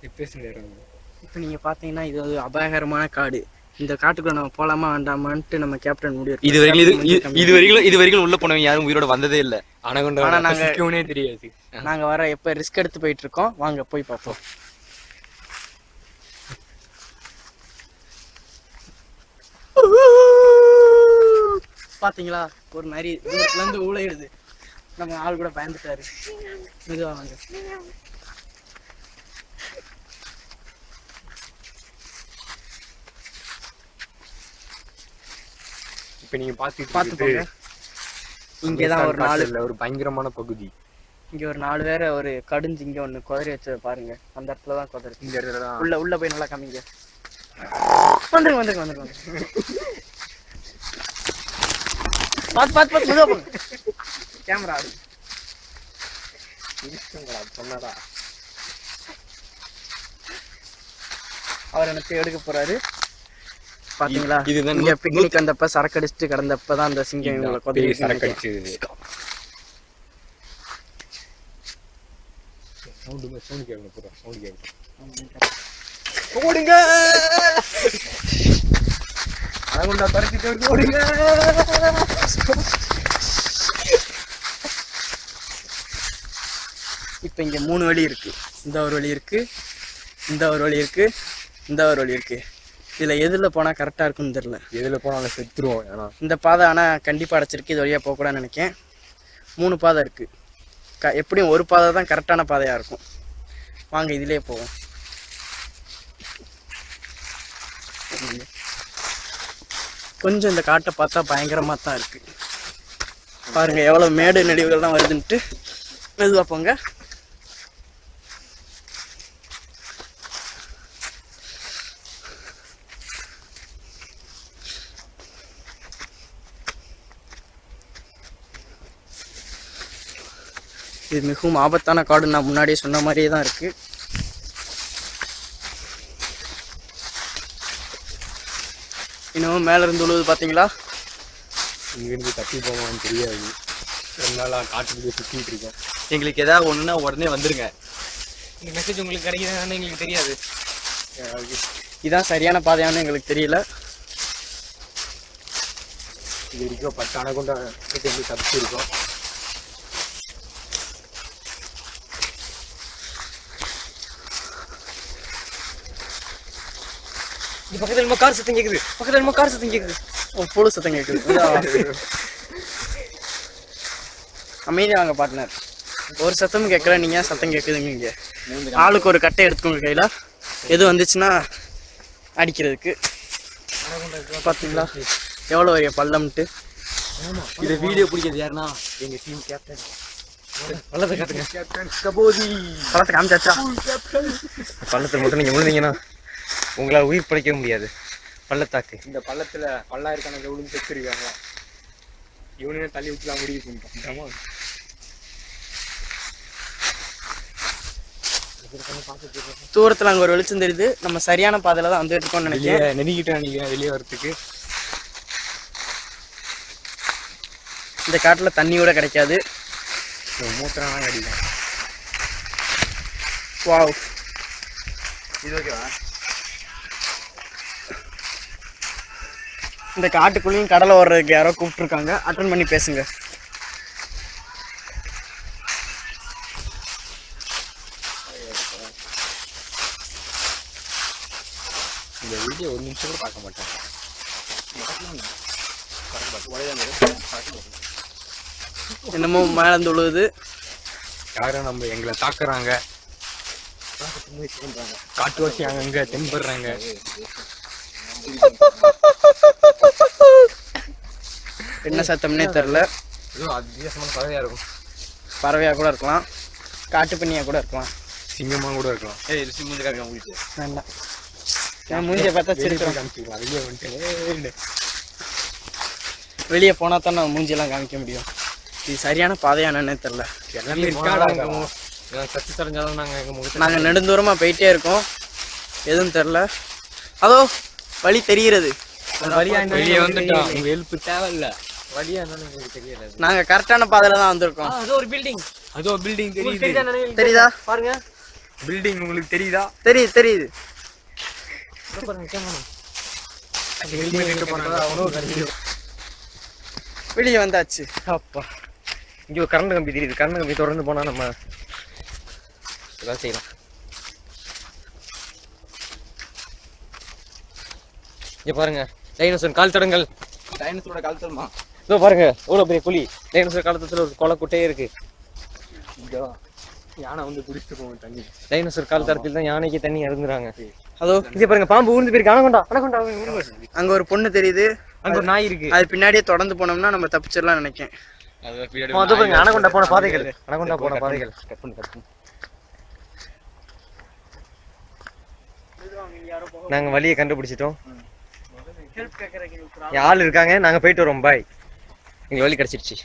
இப்போ நீங்கள் பார்த்தீங்கன்னா இது ஒரு அபாயகரமான காடு. இந்த காட்டுக்குள்ள நம்ம போலாமா வேண்டாமான்ட்டு நம்ம கேப்டன் முடிவு. இது வரைக்கும் உள்ள போனவங்க யாரும் உயிரோட வந்ததே இல்லை. ஆனால் நாங்கள் தெரியாது. நாங்கள் வர எப்போ ரிஸ்க் எடுத்து போயிட்டு இருக்கோம். வாங்க போய் பார்ப்போம். பாத்தீங்களா, ஒரு நரி தூரத்துலேருந்து ஊழையிடுது. நம்ம ஆள் கூட பயந்துட்டாரு. மெதுவா வாங்க. இப்போ நீங்க பார்த்துக்கோங்க. இங்கே தான் ஒரு பயங்கரமான பகுதி. இங்கே ஒரு 4 பேரை ஒரு கடுஞ்சு இங்கே ஒன்று குதிரை வச்சதை பாருங்க. அந்த இடத்துல தான் குதிரை. இந்த இடத்துல தான் உள்ள போய் நல்லா காமிங்க. வந்துருங்க. பார்த்து மெதுவா போங்க. கேமரா சொன்னதா அவர் எனக்கு எடுக்க போறாரு. பாத்தீங்களா, இங்க பிக்னிக் வந்தப்ப சரக்கு அடிச்சுட்டு கிடந்தப்பதான் அந்த சிங்கம் இவங்களை கொதறி சரக்கு அடிச்சு. ஓடுங்க, அழகுண்டா பறிச்சுட்டு ஓடுங்க. இப்ப இங்க 3 வழி இருக்கு. இந்த ஒரு வழி இருக்கு, இந்த ஒரு வழி இருக்கு, இந்த ஒரு வழி இருக்கு. இதுல எதுல போனா கரெக்டா இருக்குன்னு தெரியல. எதுல போனாலும் செத்துருவோம். ஏன்னா இந்த பாதை ஆனா கண்டிப்பா அடைச்சிருக்கு. இது வழியா போக கூடாதுன்னு நினைக்கேன். 3 பாதை இருக்கு. எப்படியும் ஒரு பாதை தான் கரெக்டான பாதையா இருக்கும். வாங்க இதுலயே போவோம். கொஞ்சம் இந்த காட்டை பார்த்தா பயங்கரமா தான் இருக்கு. பாருங்க எவ்வளவு மேடு நெடிவுகள்லாம் வருதுன்ட்டு. மெதுவா போங்க. இது மிகவும் ஆபத்தான காடு. நான் முன்னாடியே சொன்ன மாதிரியே தான் இருக்கு. இன்னும் மேல இருந்து உழுவுது பாத்தீங்களா. இங்கிருந்து தப்பி போவான்னு தெரியாது. 2 நாளா காட்டுக்குள்ளே சுத்திட்டு இருக்கோம். எங்களுக்கு ஏதாவது ஒண்ணுன்னா உடனே வந்துருங்க. இந்த மெசேஜ் உங்களுக்கு கிடைக்குதான்னு எங்களுக்கு தெரியாது. இதான் சரியான பாதையானு எங்களுக்கு தெரியல. இது வரைக்கும் 10 அணை தப்பிச்சு இருக்கோம். பக்கத்துல நம்ம கார் சத்தம் கேக்குது. பொழு சத்தம் கேக்குது. அமைதியா வாங்க பார்ட்னர். ஒரு சத்தமும் கேட்கல, நீங்க சத்தம் கேக்குதுங்க. இங்க ஆளுக்கு ஒரு கட்டை எடுத்துக்கோங்க கையில. எது வந்துச்சுன்னா அடிக்கிறதுக்கு. பாத்தீங்களா எவ்வளவு பெரிய பள்ளம்ட்டு. இதை வீடியோ பிடிக்கிறது யாருன்னா எங்க டீம் கேப்டன். பள்ளத்தை காட்டுங்க. பள்ளத்தை காமிச்சாச்சா? பள்ளத்தை மட்டும் நீங்க விழுந்தீங்கன்னா உங்களால் உயிர் படைக்க முடியாது. பள்ளத்தாக்கு இந்த பள்ளத்துல பல்லாயிரக்கணக்கில் விழுந்து செத்துருக்காங்க. இவனே தள்ளி விட்டுலாம் முடிவு பண்ணிட்டோம். தூரத்துல அங்க ஒரு வெளிச்சம் தெரியுது. நம்ம சரியான பாதையில தான் வந்துட்டு இருக்கோம்னு நினைக்கிறேன். நெருங்கிட்டோம் வெளியே வரத்துக்கு. இந்த காட்டுல தண்ணி கூட கிடைக்காது. மூத்திரம் கிடைக்கும். வாவ், இது ஓகேவா? இந்த காட்டுக்குள்ளேயும் கடலை ஓடுறதுக்கு யாரோ கூப்பிட்டுருக்காங்க. அட்டன் பண்ணி பேசுங்க. இந்த வீடியோ 1 நிமிஷம் கூட பார்க்க மாட்டாங்க. என்னமோ மேலேந்து உழுவுது. யாரும் எங்களை தாக்குறாங்க. காட்டுவாசி அங்கங்க தென்படுறாங்க. என்ன சத்தம்னே தெரியல. வித்தியாசமான பறவையா இருக்கும். பறவையா கூட இருக்கலாம், காட்டு பண்ணியா கூட இருக்கலாம், சிங்கமா கூட இருக்கலாம். வேண்டாம், என் மூஞ்சியை பார்த்தா சிரிக்கலாம். வெளியே வந்துட்டு வெளியே போனா தான் நம்ம மூஞ்சியெல்லாம் காமிக்க முடியும். இது சரியான பாதையானே தெரியல. நாங்க நெடுந்தூரமா போயிட்டே இருக்கோம். எதுவும் தெரியல. அதோ வழி தெரிகிறது. வெளியே வந்துட்டோம். உங்க ஹெல்ப் தேவையில்ல. வழியா என்னன்னு உங்களுக்கு தெரியல. நாங்க கரெக்டான பாதையில தான் வந்திருக்கோம். அதோ ஒரு பில்டிங் தெரியுது. தெரியுதா? பாருங்க. பில்டிங் உங்களுக்கு தெரியுதா? தெரியுது தெரியுது. வெளியே வந்தாச்சு. அப்பா இங்க ஒரு கரண்ட் கம்பி தெரியுது. கரண்ட் கம்பி தொடர்ந்து போனா நம்ம ஏதாவது செய்யலாம். இங்க பாருங்க டைனோசர் கால் தடங்கள். டைனோசரோட கால் தடமா? இதோ பாருங்க எவ்வளவு பெரிய குழி. டைனோசர் காலத்துல ஒரு கொலை குட்டையே இருக்கு. யானை வந்து குடிச்சிட்டு போகும் தண்ணி. டைனோசர் கால் தடத்தில் தான் யானைக்கு தண்ணி இறங்குறாங்க. அதோ இங்க பாருங்க பாம்பு ஊர்ந்து போயிருக்கு. Anaconda anaconda. அங்க ஒரு பொண்ணு தெரியுது. அங்க ஒரு நாய் இருக்கு. அது பின்னாடியே தொடர்ந்து போனோம்னா நம்ம தப்பிச்சிடலாம் நினைக்கேன். அதோ பாருங்க அனகொண்டா போன பாதைகள். அனகொண்டா போன பாதைகள். கட் பண்ணு. நாங்க வழியை கண்டுபிடிச்சிட்டோம். ஆள் இருக்காங்க. நாங்க போயிட்டு வரோம். பாய். எங்க வழி கிடைச்சிருச்சு.